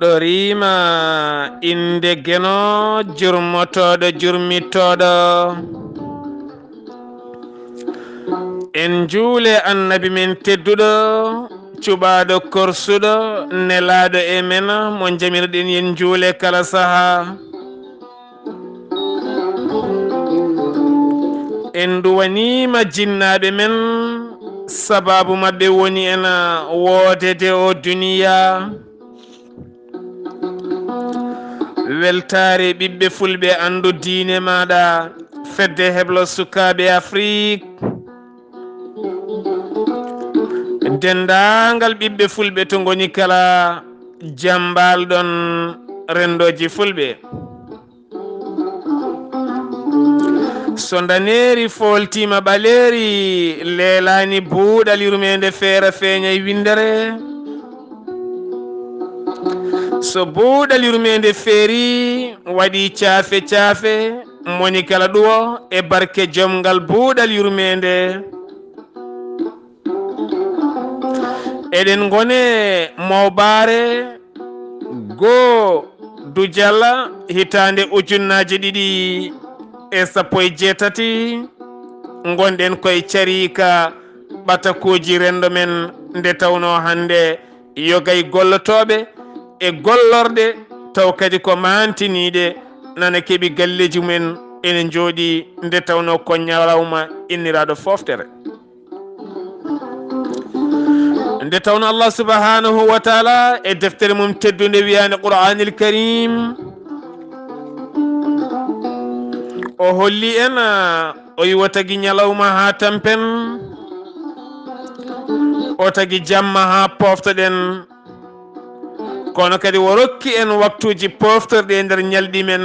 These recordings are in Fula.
moɗɗorima inde geno jurmotoɗo jurmittoɗo en juule annabi men tedduɗo cuɓaɗo korsuɗo nelaɗo e men mo jamirɗen yen juule kala saaha en duwanima jinnaɓe men sababu mabɓe woni en woodede o duniya weltare ɓiɓɓe fulɓe andu diine maɗa fedde heblo sukaɓe Afrique dendagal ɓiɓɓe fulɓe to goni kala jambalɗon rendoji fulɓe so daneri foltima ɓaleri leelani buuɗal yurmede feere feeñay windere so buuɗal yurmede feeri waɗi caafe caafe moni kala ɗuwo e barke jomgal buuɗal yurmede eɗen gone mawbare goo dujalla hitande ujunnaje ɗiɗi e 17 gonɗen koye carika ɓatakuji rendo men nde tawno hande yogay gollotoɓe e gollorde taw kadi ko mantiniɗe nana keeɓi galleji mumen ene jooɗi nde tawno ko ñalawma inniraɗo foftere nde tawno Allah subhanahu wa taala e deftere mum teddude wiyande Qur'anil Karim o holli en o yiwa tagui ñalawma ha tampen o tagui jamma ha poftoɗen kono kadi o rokki en waktuji poftorɗe e nder ñalɗi men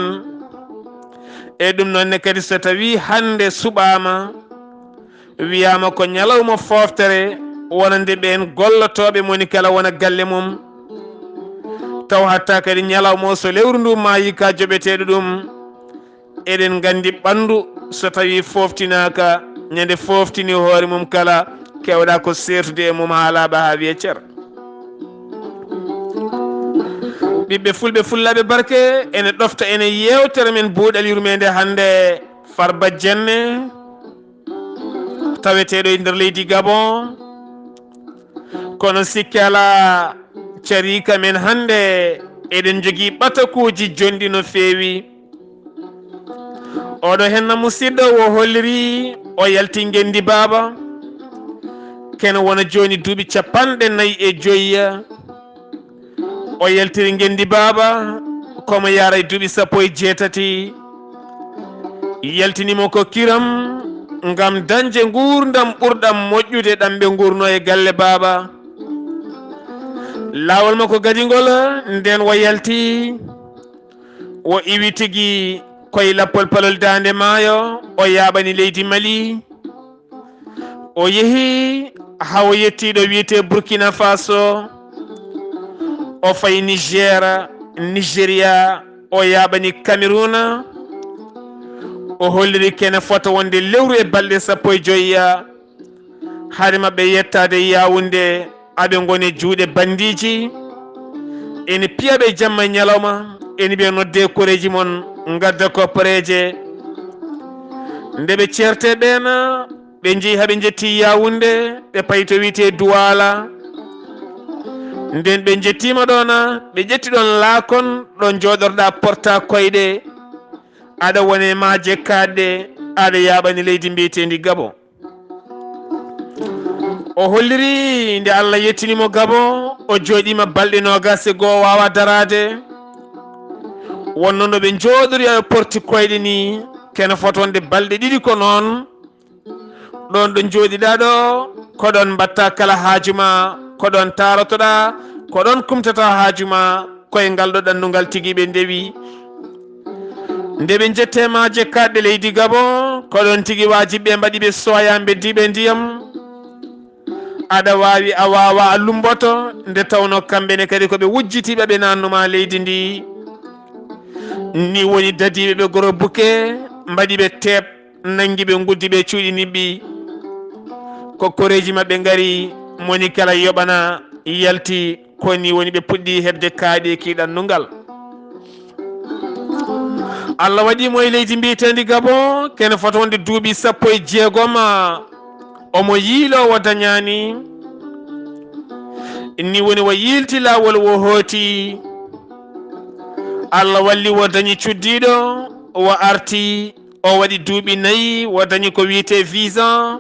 e ɗum nonne kadi so tawi hande suɓama wiyama ko ñalawma foftere wonande ɓen gollotoɓe moni kala wona galle mum taw hatta kadi ñalawma o so lewru ndu mayi ka joɓeteɗo ɗum eɗen gandi ɓandu so tawi foftinaka ñande foftini hoore mum kala kewɗa ko sertude e mum ha laaɓa ha wiye ceer ɓiɓɓe fulɓe fullaɓe barke ene ɗofta ene yewtere men buuɗal yurmede hande Farba Dienne taweteɗo e nder leydi Gabon kono sikki ala carika men hande eɗen jogui ɓatakuji jonɗi no feewi oɗo henna musidɗo o holliri o yalti Ngendi Baba kene wona joni duuɓi 45 o yaltiri Ngendi Baba komo yara e duuɓi 18 yaltinimo ko kiram ngam dañde gurdam ɓurɗam moƴƴude ɗam ɓe gurno e galle Baba lawol makko gadigol nden o yalti o iwi tigui koye lappol palol dande maayo o yaɓani leydi Mali o yeehi hawo yettiɗo wiyete Burkina Faso o fayi Niger Nigéria o yaɓani Cameroun o holliri kene fota wonde lewru e balɗe 15 haade mabɓe yettade Yaoundé aɓe gone juuɗe bandiji ene piyaɓe jamma ñalawma ene ɓe nodde koreji mon gadda koppareje nde ɓe certe ɓen ɓe jeehi haɓe jetti Yaoundé ɓe payi to wiyete Douala nden ɓe jettima ɗon ɓe ƴetti ɗon laakon ɗon joɗorɗa porta koyɗe aɗa wone maaje kaɗɗe aɗa yaɓani leydi mbiyetendi Gabon o holliri nde Allah yettinimo Gabon o jooɗima balɗe 21 wawa darade wonno no ɓe jooɗori e porti koyɗe ni kene fotonde balɗe 2 ko noon ɗon ɗo jooɗiɗa ɗo koɗon mbatta kala haajuma koɗon tarotoɗa koɗon kumtata haajuma koye ngal ɗo ɗanndugal tigui ɓe ndewi nde ɓe jette maaje kaɗɗe leydi Gabon koɗon tigui wajiɓe mbaɗi ɓe soya beddiɓe ndiyam aɗa wawi a wawa a lumboto nde tawno kamɓene kadi koɓe wujjitiɓe ɓe nannuma leydi ndi ni woni dadiɓe ɓe goro buke mbaɗi ɓe teep nangi ɓe guddi ɓe cuuɗi niɓɓi ko koreji mabɓe ngari moni kala yoɓana yalti koni woni ɓe puɗɗi hedde kaaɗe kiiɗannungal. Allah waɗimo e leydi mbiyetendi Gabon kene foto wonde duuɓi 16 omo yiilowo dañani ni woni wo yilti lawol wo hooti. Allah walli wo dañi cuddiɗo wo arti o waɗi duuɓi 4 wo dañi ko wiyete visa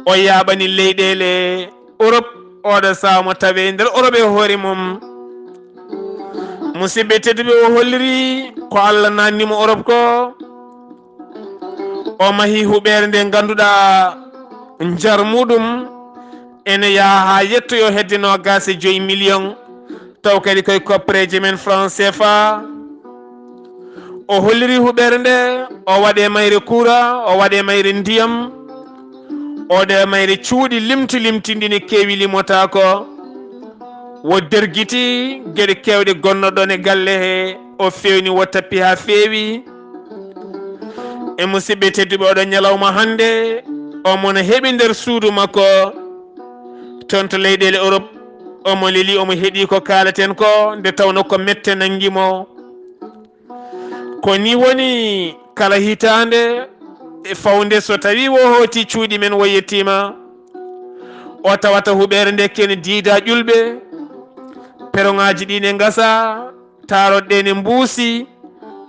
o yaɓani leyɗele Europe oɗo saha mo tawe nder Europe e hoore mum. musidɓe tedduɓe o holliri ko Allah nannimo Europe ko o mahi huɓere nde ganduɗa jar muɗum ene yaha ha yettoyo hedde 25 million taw kadi koye koppereje men franc CFA. o holliri huɓere nde o waɗe mayre coura o waɗe mayre ndiyam oɗe mayre cuuɗi limti limtindini keewi limotako wo dergiti gueɗe kewɗe gonnoɗon e galle he o fewni wo tappi ha feewi. e musidɓe tedduɓe oɗo ñalawma hande omona heeɓi nder suudu makko toon to leyɗele Europe omo leeli omo heeɗi ko kalaten ko nde tawno ko mette nanguimo. ko ni woni kala hitande e fawde so tawi wo hooti cuuɗi men wo yettima o tawata huɓere nde kene diida ƴulɓe peroŋaji ɗi ne gasa taroɗɗe ne mbuusi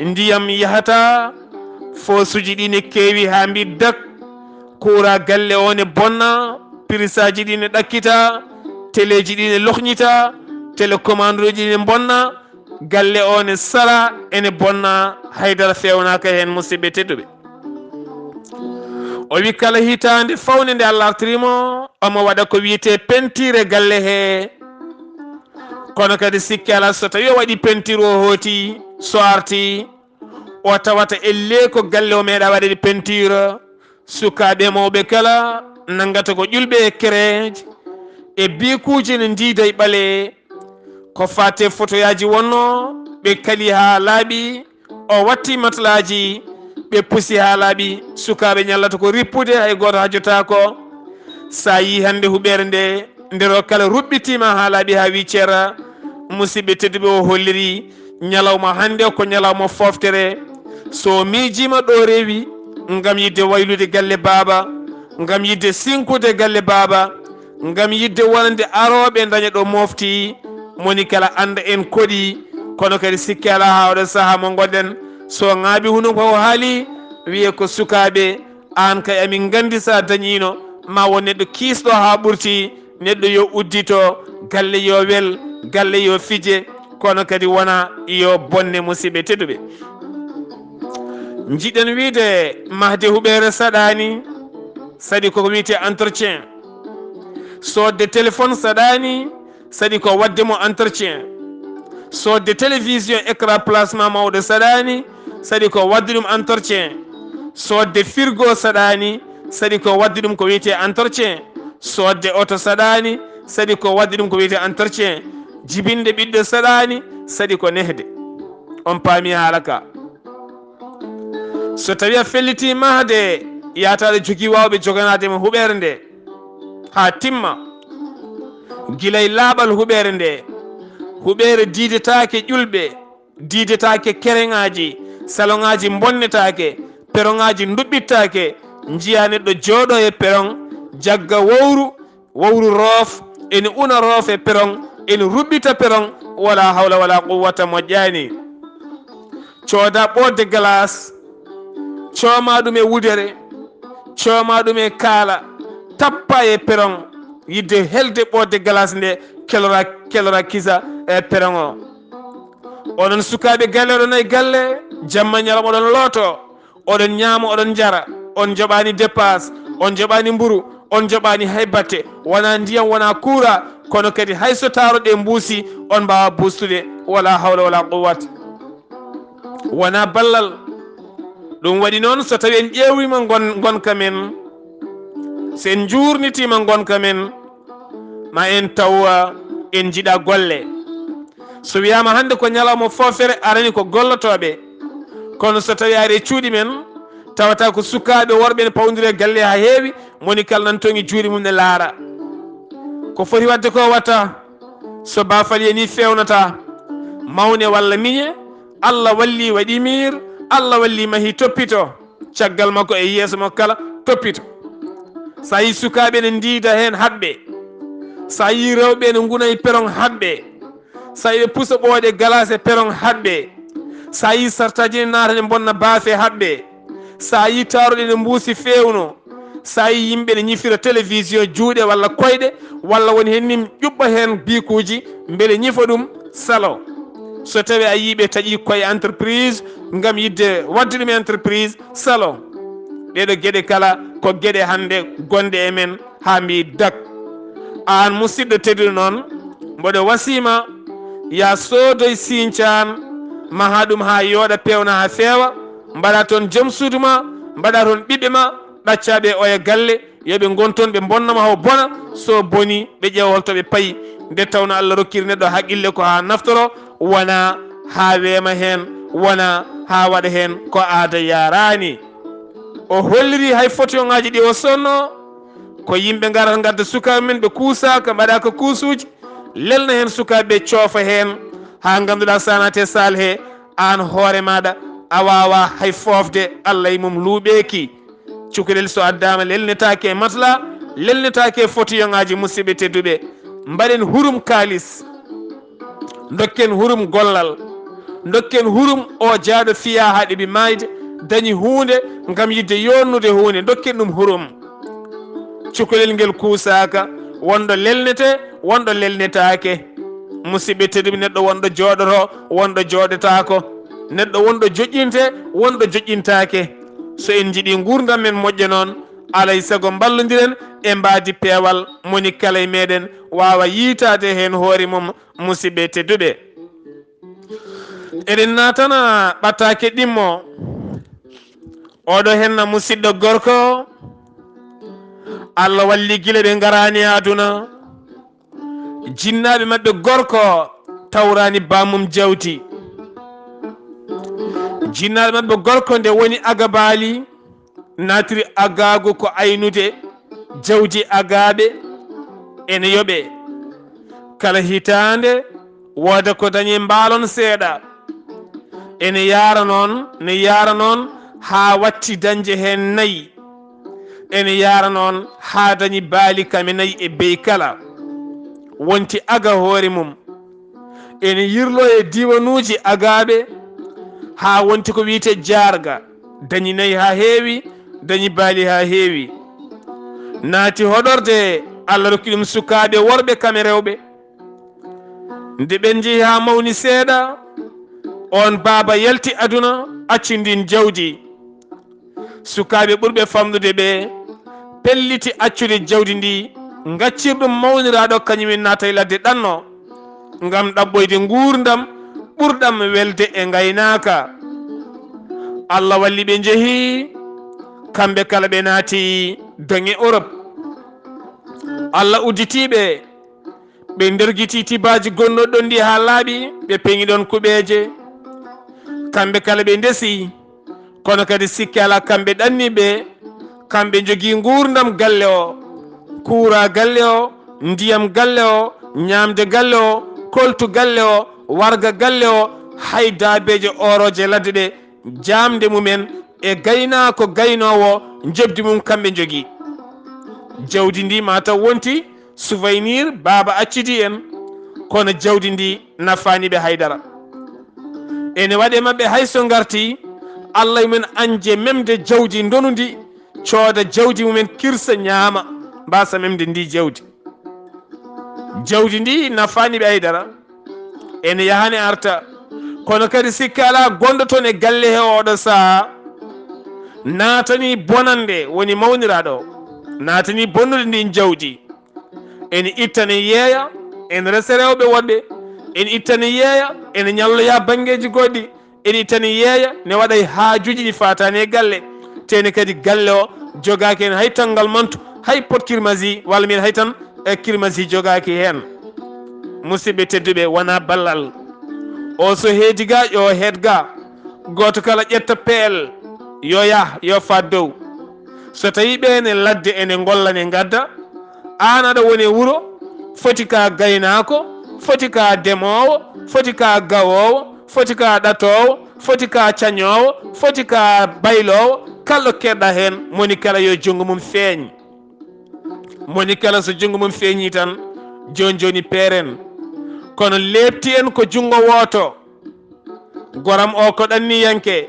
ndiyam yahata fosuji ɗi ne keewi ha mbiddak kuura galle o ne bonna pirisaji ɗi ne ɗakkita téléji ɗi ne lohñita télécommande uji ne bonna galle o ne sara ene bonna haydara fewnaka hen musidɓe tedduɓe. o wi kala hitande fawne nde Allah artirimo omo waɗa ko wiyete pentire galle he kono kadi sikki ala so tawi o waɗi pentire o hooti so arti o tawata elle ko galle o meeɗa waɗede pentire sukaɓe mawɓe kala nangata ko ƴulɓe e kereje e bikuji ne ndiida e ɓaale ko fate photoyaji wonno ɓe kali ha laaɓi o watti matlaji ɓe pusi ha laaɓi sukaɓe ñallata ko rippude hay goto hajotako sa yi hande huɓere nde ndero kala ruɓɓitima ha laaɓi ha wi ceera musidɓe tedduɓe o holliri ñalawma hande ko ñalawma foftere so miijima ɗo rewi ngam yidde waylude galle baaba ngam yidde sinkude galle baaba ngam yidde wonande aroɓe daña ɗo mofti moni kala anda en koɗi kono kadi sikki ala ha oɗo saaha mo gonɗen so ŋaaɓi huno ko haali wiye ko sukaɓe an kay amin gandi sa dañino ma won neɗɗo kiisɗo ha ɓurti neɗɗo yo uddito galle yo wel galle yo fije kono kadi wona yo bonne musidɓe tedduɓe. jiɗen wiide mahde huɓere saɗani saɗi koko wiyete entretien sodde téléphone saɗani saɗi ko wadde mo entretien sodde télévision écran placement mawɗo saɗani saɗi ko wadde ɗum entretien sodde frigo saɗani saɗi ko wadde ɗum ko wiyete entretien sodde auto saɗani saɗi ko wadde ɗum ko wiyete entretien jibinde ɓiɗɗo saɗani saɗi ko nehde. on paami haala ka so tawi a felliti mahde yataɗo jogui wawɓe joganadema huɓere nde ha timma guilay laaɓal huɓere nde huɓere diidetake ƴulɓe diidetake kereŋaji saloŋaji bonnetake peroŋaji duɓɓittake jiya neɗɗo jooɗo e peroŋ jagga wowru roof ene una roof e peroŋ ene ruɓɓita peroŋ wala hawla wala quwwata moƴƴani cooda ɓodde glace cooma ɗum e wudere cooma ɗum e kaala tappa e peroŋ yidde helde ɓodde glace nde kelora kisa e peroŋ o. oɗon sukaɓe galle oɗon e galle jamma ñalam oɗon looto oɗon ñaama oɗon jara on joɓani dépasse on joɓani mburu on joɓani hay batte wona ndiyam wona kuura kono kadi hayso taroɗe mbuusi on mbawa bustude wala hawla wala quwwata wona ballal. ɗum waɗi noon so tawi en ƴeewima gonka men so en jurnitima gonka men ma en tawa en jiiɗa golle. so wiyama hande ko ñalawma fofere arani ko gollotoɓe kono so tawi ari cuuɗi men tawata ko sukaɓe worɓe ne pawdiri galle ha heewi moni kala nan toon e juuɗe mum ne laara ko foti wadde ko watta so bafali ni fewnata mawne walla miñe Allah walli waɗi mir Allah walli mahi toppito caggal makko e yeeso makko kala toppito sa yi sukaɓe ne ndiida hen haɓɓe sa yi rewɓe ne guna e peron haɓɓe sa yi ɓe pusa ɓooɗe glace e peron haɓɓe sa yi sartaji ne naata ne bonna baafe haɓɓe sa yi taruɗe ne mbuusi fewno sa yi yimɓe ne ñifira télévision juuɗe walla koyɗe walla woni hen nim ƴuɓɓa hen bikuji beele ñifa ɗum salo so tawi a yiiɓe taƴi koye entreprise ngam yidde wadde ɗum entreprise salon ɗeɗo gueɗe kala ko gueɗe hande gonɗe e men ha mbi dak an musidɗo tedduɗo noon mboɗo wasima ya soodoy Sinthiane maha ɗum ha yooɗa pewna ha feewa mbaɗa toon joom suudu ma mbaɗa toon ɓiɓɓe ma ɗaccaɓe oya galle yoɓe gonton ɓe bonnama ho bona so boni ɓe ƴeewa holto ɓe paayi nde tawno Allah rokkiri neɗɗo haqqille ko ha naftoro wona ha weema hen wona ha waɗa hen ko aada yarani o holliri hay photo ngaji ɗi o sonno ko yimɓe garata gadda sukaɓe men ɓe kuusaka mbaɗaka kuusuji lelna hen sukaɓe coofa hen ha ganduɗa sanate sal he an hoore maɗa a wawa hay fofde Allah mum luuɓeki cukalel so addama lelnetake e matla lelnetake e photo ngaji musidɓe tedduɓe mbaɗen hurum kalis dokken hurum gollal dokken hurum o jaaɗo fiya ha ɗeɓi mayde dañi hunde gam yidde yonnude hunde dokken ɗum hurum cukalel ngel kuusaka wonɗo lelnete wonɗo lelnetake musidɓe tedduɓe neɗɗo wonɗo jooɗoto wonɗo jooɗotako neɗɗo wonɗo joƴƴinte wonɗo joƴƴintake so en jiiɗi gurdam men moƴƴa noon alay saago ballodiren e mbadi peewal moni kala e meɗen wawa yiitade hen hoore mum musidɓe tedduɓe eɗen natana ɓattake ɗimmo oɗo henna musidɗo gorko Allah walli guila ɓe garani aduna jinnaɓe mabɓe gorko tawrani bamum jawti jinnaɓe mabɓe gorko nde woni agabali natiri agagu ko aynude jawdi agaɓe ene yoɓe kala hitande wooda ko dañi mbalon seeɗa ene yara noon ne yara noon ha watti dañde hen nayyi ene yara noon ha dañi baali kame nayyi e bey kala wonti aga hoore mum ene yirlo e diwanuji agaɓe ha wonti ko wiyete jarga dañi nayyi ha heewi dañi baali ha heewi naati hoɗorde Allah rokki ɗum sukaɓe worɓe kame rewɓe nde ɓen jeehi ha mawni seeɗa on baaba yalti aduna accindin jawdi sukaɓe ɓurɓe famnude ɓe pelliti accude jawdi ndi gaccirɗum mawniraɗo kañumen naata e ladde ɗanno ngam ɗaɓɓoyde gurdam ɓurɗam welde e gaynaka Allah walli ɓe jeehi kamɓe kala ɓe naati doŋe Europe Allah udditiɓe ɓe nderguiti tibaji gonnoɗon ndi ha laaɓi ɓe peŋi ɗon kuɓeje kamɓe kala ɓe ndesi kono kadi sikki ala kamɓe ɗanniɓe kamɓe jogui gurdam galle o kuura galle o ndiyam galle o ñamde galle o koltu galle o warga galle o hay daabeje oroje ladde ɗe jamde mumen e gaynako gaynowo jobdi mum kamɓe jogui jawdi ndi mataw wonti souvenir baaba accidi en kono jawdi ndi nafaniɓe haydara ene waɗe mabɓe hayso garti Allah mumen anje memde jawdi donudi cooda jawdi mumen kirsa ñaama mbasa memde ndi jawdi ndi nafaniɓe haydara ene yahane arta kono kadi sikka ala gonɗo toon e galle he oɗo saaha naatani bonande woni mawniraɗo naatani bonnude ndin jawdi ene ittane yeeya ene resa rewɓe woɗɓe ene ittane yeeya ene ñalloya banggueji goɗɗi ene ittane yeeya ne waɗay haajuji ɗi fatani e galle tene kadi galle o jogaki hen hay tanggal mantu hay pot kirmasi walla mbiyen hay tan e kirmasi jogaki hen musidɓe tedduɓe wona ballal o so heedi ga yo heed ga goto kala ƴetta peel yo yah yo fat dow so tawi ɓene ladde ene golla ne gadda an aɗa woni wuuro foti ka gaynako foti ka demowo foti ka gawowo foti ka ɗatowo foti ka cañowo foti ka baylowo kallo keɗɗa hen moni kala yo jungo mum feeñ moni kala so jungo mum feeñi tan joni joni peeren kono lebti en ko jungo woto goram o ko ɗanniyanke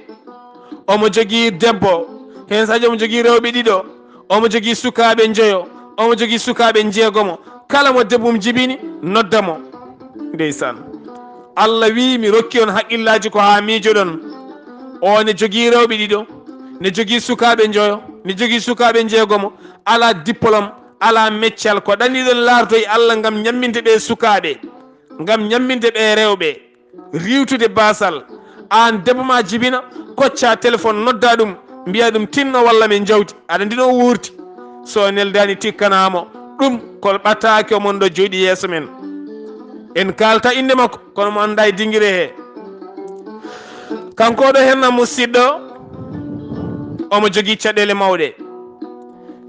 omo jogui debbo hen sadio omo jogui rewɓe ɗiɗo omo jogui sukaɓe joyo omo jogui sukaɓe jeegomo kala mo debbo mum jibini noddamo ndeysan Allah wi mi rokki on haqqillaji ko ha miijoɗon o ne jogui rewɓe ɗiɗo ne jogui sukaɓe joyo ne jogui sukaɓe jeegomo ala diplôme ala meccal ko ɗanniɗon lardoye Allah gam ñamminde ɓe sukaɓe gam ñamminde ɓe rewɓe riwtude basal an debbo ma jibina kocca téléphone nodda ɗum mbiya ɗum tinno walla min jawdi aɗa ndino wurti so neldani tikkanamo ɗum ko ɓattake omon ɗo joɗi yeeso men en kalta inde makko kono mo anda e dinguire he kanko ɗo henna musidɗo omo jogui caɗele mawɗe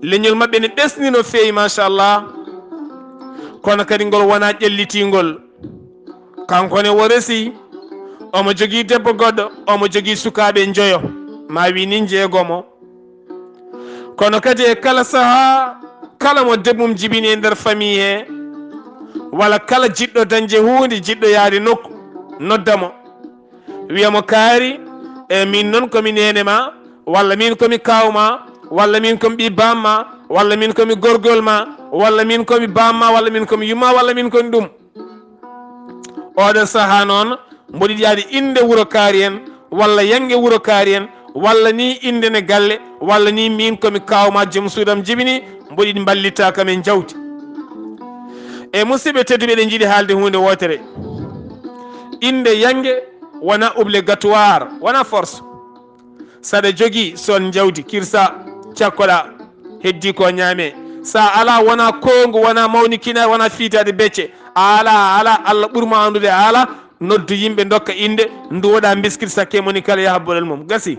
leñol mabɓe ne ɓesni no feewi machallah kono kadi ngol wona ƴellitingol kankone wo resi omo jogui debbo goɗɗo omo jogui sukaɓe joyo ma wi ni jeegomo kono kadi e kala saaha kala mo debbo mum jibini e nder famille he walla kala jiɗɗo dañde hunde jiɗɗo yaade nokku noddamo wiyamo kaari e min noon komi nene ma walla min komi kawma walla min komi ɓi bamma walla min komi gorgol ma walla min komi bamma walla min komi yumma walla min komi ɗum oɗo saaha noon mboɗi yaade inde wuuro kaari en walla yangue wuuro kaari en walla ni inde ne galle walla ni min komi kawma joom suudam jibini mboɗi ballita kamen jawti e musidɓe tedduɓe ɗe jiiɗi haalde hunde wotere inde yangue wona obligatoire wona force saɗa jogui son jawdi kirsa cakkoɗa heddi ko ñaame sa ala wona kongu wona mawnikina wona fiitade becce ala Allah ɓuurma andude ala noddu yimɓe dokka inde nduwoɗa biskit sakke moni kala yaha bolel mum gasi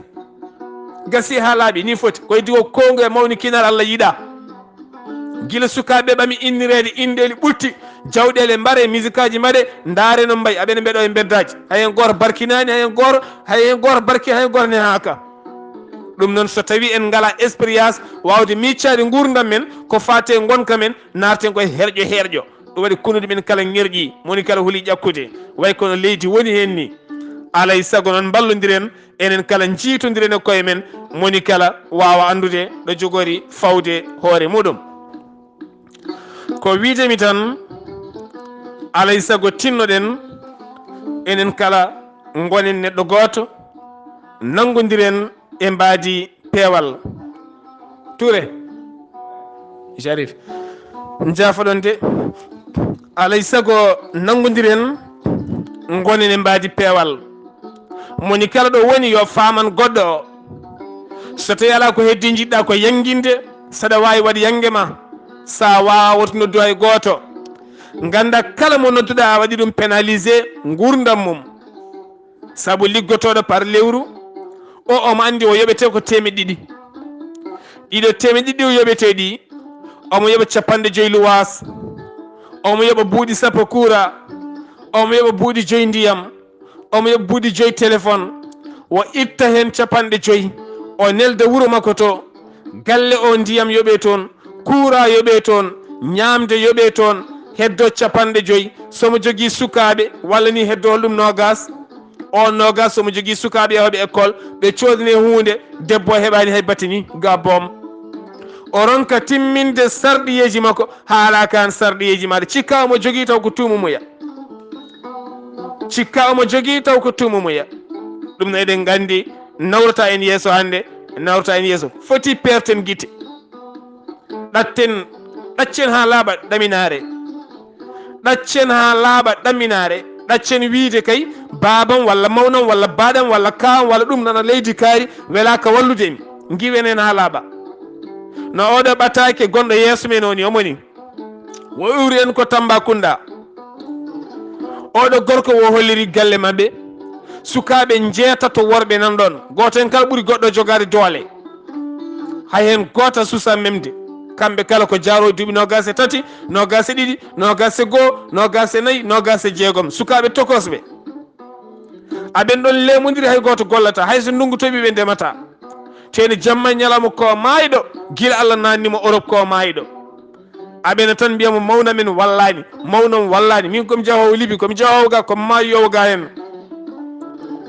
ha laaɓi ni foti ko heddi ko kongu e mawnikinar Allah yiiɗa gila sukaɓe ɓami innirede indeli ɓurti jawɗele mbare musique aji mbaɗe ndaare no mbayi aɓene mbeɗo e beddaji hayen goto barkinani hayen goto barki hayen goto ne haka ɗum noon so tawi en ngala expérience wawde miccade gurdam men ko fate gonka men narten koye herƴo ɗum waɗi kunude men kala ŋerƴi moni kala huuli ƴakkude way kono leydi woni hen ni alay saago noon ballodiren enen kala jiitodiren e koye men moni kala wawa andude ɗo jogori fawde hoore muɗum ko wiidemi tan alay saago tinnoɗen enen kala gonen neɗɗo goto nanggodiren e mbaadi peewal Touré Jarif jaafoɗon de alay saago nanggodiren gonen e mbaadi peewal moni kala ɗo woni yo faman goɗɗo o so tawi ala ko heddi jiɗɗa ko yanguinde saɗa wawi waɗ yangue ma sa wawata noddu hay goto ganda kala mo nodduɗa a waɗi ɗum pénalisé gurdam mum saabu liggotoɗo par lewru o omo andi o yoɓete ko 200 ɗiɗo 200 o yoɓete ɗi omo yoɓa 50 luwas omo yoɓa buuɗi 10 coura omo yoɓa buuɗi 5 ndiyam omo yoɓa buuɗi 5 téléphone o itta hen 50 o nelda wuuro makko to galle o ndiyam yoɓe toon coura yoɓe toon ñamde yoɓe toon heddo 50 somo jogui sukaɓe walla ni heddo ɗum nogas o nogas somo jogui sukaɓe yahoɓe école ɓe codine hunde debbo heɓani hay battini ga boom o ronka timminde sarɗiyeji makko haala kan sarɗiyeji maɗa cikka omo jogui taw ko tumumuya ɗum no eɗen gandi nawrata en yeeso hande nawrata en yeeso foti perten guite ɗaccen ha laaɓa ɗaminare ɗaccen wiide kay babam walla mawnam walla baɗam walla kawam walla ɗum nana leydi kaari welaka walludemi giwenen ha laaɓa no oɗo ɓatake gonɗo yeeso men oni omoni wo iwri en ko Tambacounda oɗo gorko wo holliri galle mabɓe sukaɓe jeetato worɓe nan ɗon goto en kala ɓuuri goɗɗo jogade doole hay hen goto susa memde kamɓe kala ko jaaro duuɓi 23 22 21 24 26 sukaɓe tokosɓe aɓen ɗon lemodiri hay goto gollata hayso ndungu toɓi ɓe ndemata teni jamma ñalawma ko maayɗo guila Allah nannimo Europe ko maayɗo aɓene tan mbiyamo mawna men wallani mawnom wallani min komi jahowo Libi komi jahowo ga komi maayowo ga hen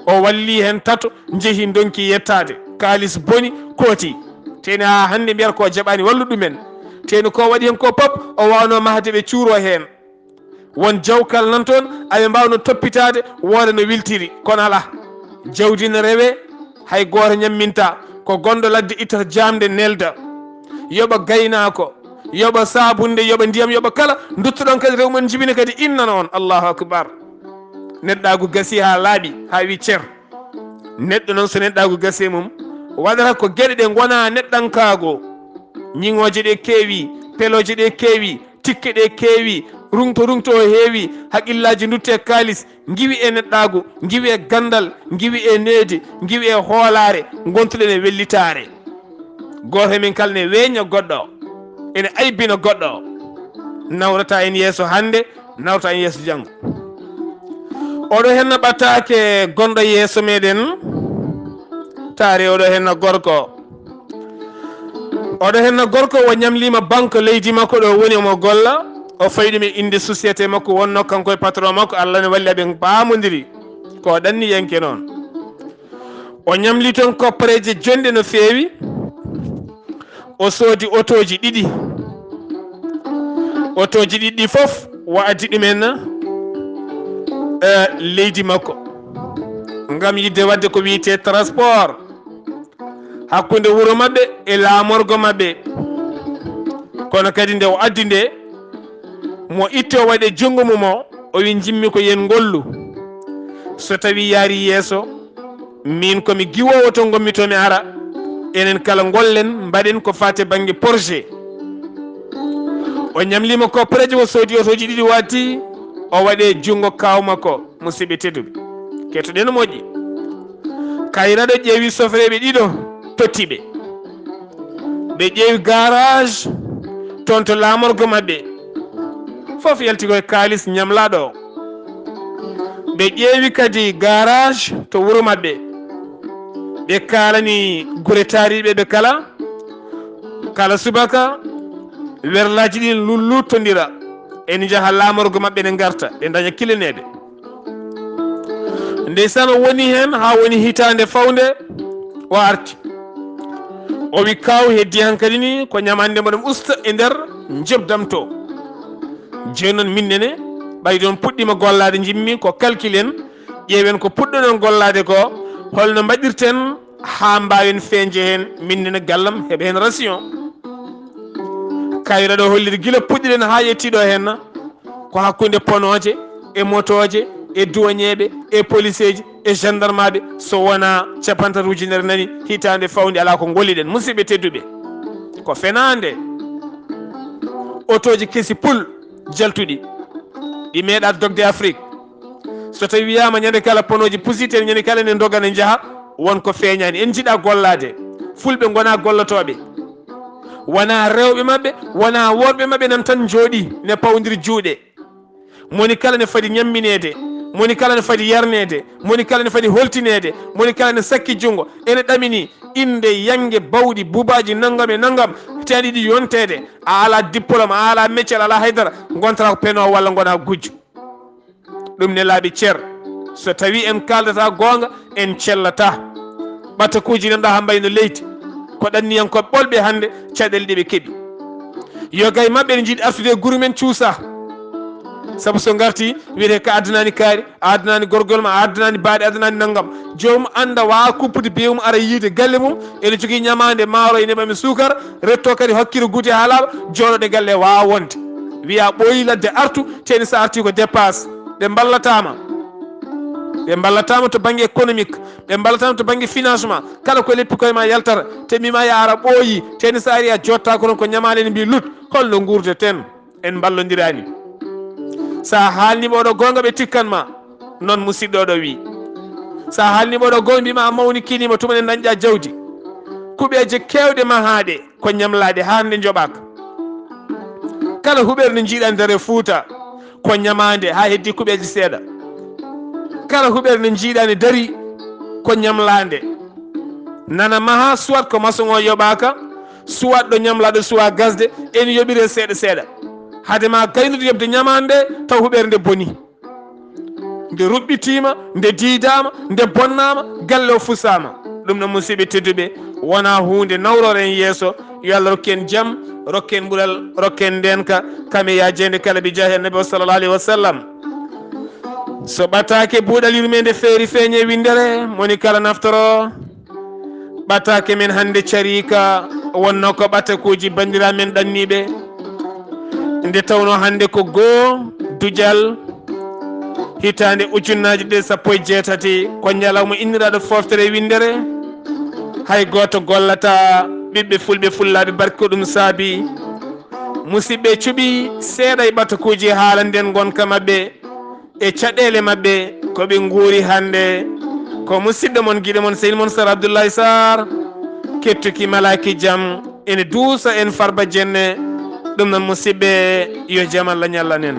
o walli hen tato jeehi donki yettade kalis boni kooti teni ha hande mbiyata ko jaɓani wallu ɗumen teni ko waɗi hen ko pop o wawno mahde ɓe cuuro hen won jawkal nan toon aɓe mbawno toppitade wooda no wiltiri kono ala jawdi ne rewe hay goto ñamminta ko gonɗo ladde ittata jamde nelda yoɓa gaynako yoɓa sabunde yoɓa ndiyam yoɓa kala duttoɗon kadi rewmon jibine kadi innana on Allahu akbar neɗɗagu gasi ha laaɓi ha wi cer neɗɗo noon so neɗɗagu gasi mum waɗata ko gueɗe ɗe gona neɗɗankago ñiŋoje ɗe keewi peloje ɗe keewi tikke ɗe keewi rungto o heewi haqqillaji dutte kalis giwi e neɗɗagu giwi e gandal giwi e needi giwi e hoolare gontuɗen e wellitare goto min kala ne weeña goɗɗo ene aybina goɗɗo nawrata en yeeso hande nawrata en yeeso janggo oɗo henna ɓattake gonɗo yeeso meɗen taari oɗo henna gorko o ñamlima banque leydi makko ɗo woni omo golla o fayi ɗum e inde société makko wonno kanko e patron makko Allah ne walli aɓe paamodiri ko ɗanni yanke noon o ñamli toon koppareje jonde no feewi o soodi otoji ɗiɗi ɗi fof wa addi ɗumen leydi makko ngam yidde wadde ko wiyete transport hakkude wuro mabɓe e laamorgo mabɓe kono kadi nde o addi nde mo itti o waɗe junngo mum o wi jimmi ko yen ngollu so tawi yaari yeeso min komi giwowo to gommi tomi ara enen kala gollen mbaɗen ko fate banggue projet o ñamlima koppareje o soodi otoji ɗiɗi watti o waɗe junngo kaw makko musidɓe tedduɓe kettoɗen moƴƴi kayraɗo ƴeewi sofreɓe ɗiɗo tottiɓe ɓe ƴeewi garage toon to laamorgo mabɓe fof yalti koye kalis ñamlaɗo o ɓe ƴeewi kadi garage to wuuro mabɓe ɓe kalani gure tariɓe ɓe kala subaka werlaji ɗin luttodira ene jaaha laamorgo mabɓe ne garta ɓe daña kilinede ndeysan o woni hen ha woni hitande fawde o arti o wi kaw heddi hankadi ni ko ñamande moɗon usta e nder jebdam to joni noon minnene ɓay ɗon puɗɗima gollade jimmi ko calculen ƴeewen ko puɗɗoɗon gollade ko holno mbaɗirten ha mbawen feeñde hen minnene gallam heɓa hen ration kayra ɗo holliri guila puɗɗiɗen ha yettiɗo henna ko hakkude ponoje e motoje e douaniéɓe e policeji e gendarmeɓe so wona capantati ujunere nani hitande fawde ala ko golliɗen musidɓe tedduɓe ko fenande otoji keesi pul jaltuɗi ɗi meeɗa dogde Afrique so tawi wiyama ñande kala ponoji pusite ñande kala ne dogane jaaha wonko feeñani en jiiɗa gollade fulɓe gona gollotoɓe wona rewɓe mabɓe wona worɓe mabɓe nan tan jooɗi ne pawdiri juuɗe moni kala ne fadi ñamminede moni kala ne fadi yarnede moni kala ne fadi holtinede moni kala ne sakki jungo ene ɗamini inde yangue bawɗi bubaji naggam e naggam teɗi ɗi yontede a ala diplôme a ala métier ala haydara gontata ko peno walla gona gujjo ɗum ne laaɓi ceer so tawi en kaldata gonga en cellata ɓatta kuji nanɗa ha mbayno leydi ko ɗanniyankoɓe ɓolɓe hande caɗele ɗeɓe keeɓi yo gay mabɓe ne jiiɗi artude guuru men cuusa saabu so garti wiyete ka addanani kaari a addanani gorgol ma a addanani baaɗe addanani naggam jomum anda wawa kuppude bewum ara yiide galle mum ene jogui ñamade maaro e neɓami sukara retto kadi hokkira guute ha laaɓa joɗoɗe galle wawa wonde wiya ɓooyi ladde artu teni sa arti ko dépasse ɓe ballatama to banggue économique ɓe ballatama to banggue financement kala ko leppi koye ma yaltata te mima ya ara ɓooyi teni sa ari a jotta ko noon ko ñamade ne mbi lut holno gurdeten en ballodirani sa haalnima oɗo gonga ɓe tikkanma noon musidɗo oɗo wi sa haalnima oɗo gonga mbima a mawni kinima tuma ne dañƴa jawdi kuɓeje kewɗe mahaɗe ko ñamlade hande joɓaka kala huɓerde jiiɗa nder Fuuta ko ñamande ha heddi kuɓeji seeɗa. Kala huɓerde jiiɗani dari ko ñamlande, nana maha soit ko maçon o yoɓaka, soit ɗo ñamlaɗo suwa gasde ene yoɓire seeɗa seeɗa. hadema gaynude yobde ñamande taw huɓere nde boni, nde ruɓɓitima, nde diidama, nde bonnama, galle o fusama. ɗum no musidɓe tedduɓe wona hunde nawrore en yeeso. yo Allah rokken jaam, rokken ɓuural, rokken ndenka kame ya jeyde kala bi jahi annabi sallallahu alayhi wa sallam. so ɓattake buuɗal yurmede feeri feeñe windere moni kala naftoro. ɓattake men hande carika wonno ko ɓattakuji bandira men ɗanniɓe, nde tawno hande ko goo dujal hitande ujunnaji ɗe 17 ko ñalawma inniraɗo foftere windere. hay goto gollata ɓiɓɓe fulɓe fullaɓe barke ko ɗum saabi musidɓe cuuɓi seeɗa e ɓattakuji haala nden gonka mabɓe e caɗele mabɓe koɓe guuri hande. ko musidɗo mon guiɗo mon seydi mon Sar Abdoulaye Sarr kettuki malaki jaam ene duusa en Farba Dienne. ɗum noon musidɓe yo jaam Allah ñallanen.